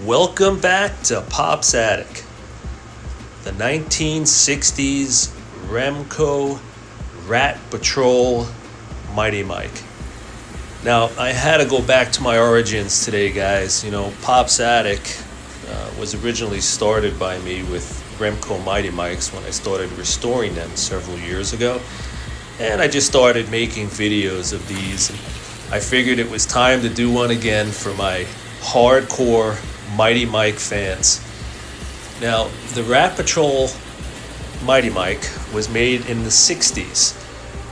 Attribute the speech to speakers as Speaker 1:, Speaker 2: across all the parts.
Speaker 1: Welcome back to Pop's Attic, the 1960s Remco Rat Patrol Mighty Mike. Now, I had to go back to my origins today, guys. You know, Pop's Attic was originally started by me with Remco Mighty Mikes when I started restoring them several years ago. And I just started making videos of these. I figured it was time to do one again for my hardcore Mighty Mike fans. Now, the Rat Patrol Mighty Mike was made in the 60s.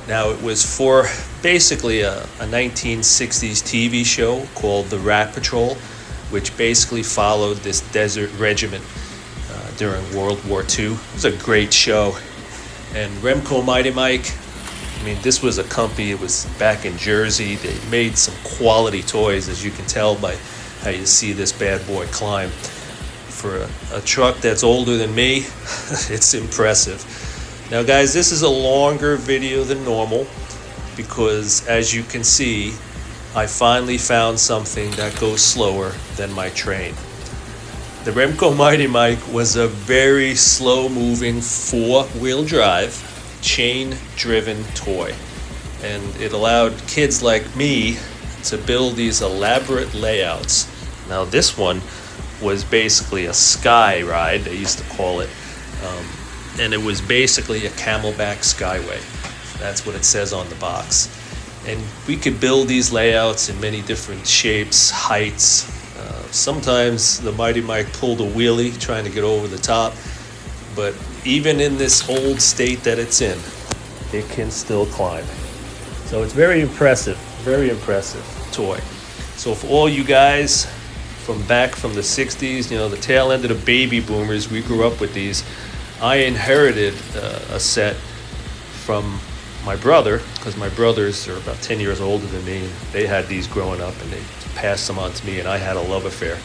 Speaker 1: Now, it was for basically a 1960s TV show called The Rat Patrol, which basically followed this desert regiment during World War II. It was a great show. And Remco Mighty Mike, I mean, this was a company, it was back in Jersey. They made some quality toys, as you can tell by how you see this bad boy climb. For a truck that's older than me, it's impressive. Now, guys, this is a longer video than normal because, as you can see, I finally found something that goes slower than my train. The Remco Mighty Mike was a very slow-moving four-wheel drive, chain-driven toy. And it allowed kids like me to build these elaborate layouts. Now, this one was basically a sky ride, they used to call it. And it was basically a Camelback Skyway. That's what it says on the box. And we could build these layouts in many different shapes, heights. Sometimes the Mighty Mike pulled a wheelie trying to get over the top. But even in this old state that it's in, it can still climb. So it's very impressive toy. So for all you guys from the 60s, you know, the tail end of the baby boomers, we grew up with these. I inherited a set from my brother, because my brothers are about 10 years older than me, and they had these growing up, and they passed them on to me, and I had a love affair.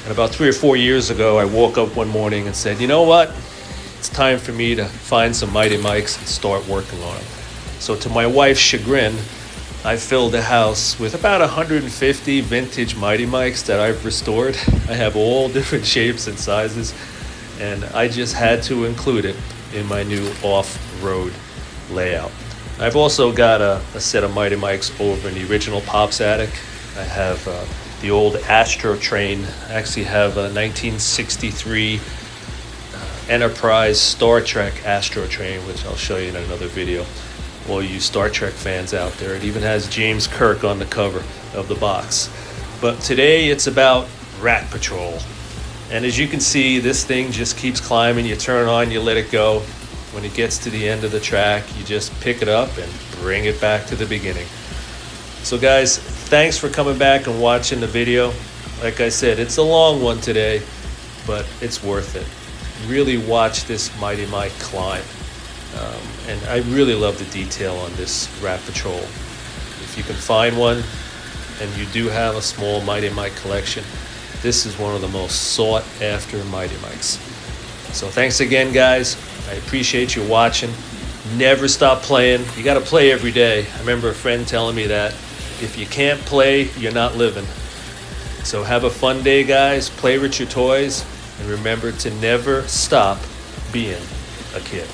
Speaker 1: And about 3 or 4 years ago, I woke up one morning and said, you know what? It's time for me to find some Mighty Mikes and start working on them. So to my wife's chagrin, I filled the house with about 150 vintage Mighty Mikes that I've restored. I have all different shapes and sizes, and I just had to include it in my new off-road layout. I've also got a set of Mighty Mikes over in the original Pop's Attic. I have the old Astro train. I actually have a 1963 Enterprise Star Trek Astro train, which I'll show you in another video. All you Star Trek fans out there. It even has James Kirk on the cover of the box. But today it's about Rat Patrol. And as you can see, this thing just keeps climbing. You turn it on, you let it go. When it gets to the end of the track, you just pick it up and bring it back to the beginning. So guys, thanks for coming back and watching the video. Like I said, it's a long one today, but it's worth it. Really watch this Mighty Mike climb. And I really love the detail on this Rat Patrol. If you can find one, and you do have a small Mighty Mike collection, this is one of the most sought after Mighty Mikes. So thanks again, guys. I appreciate you watching. Never stop playing. You got to play every day. I remember a friend telling me that if you can't play, you're not living. So have a fun day, guys. Play with your toys, and remember to never stop being a kid.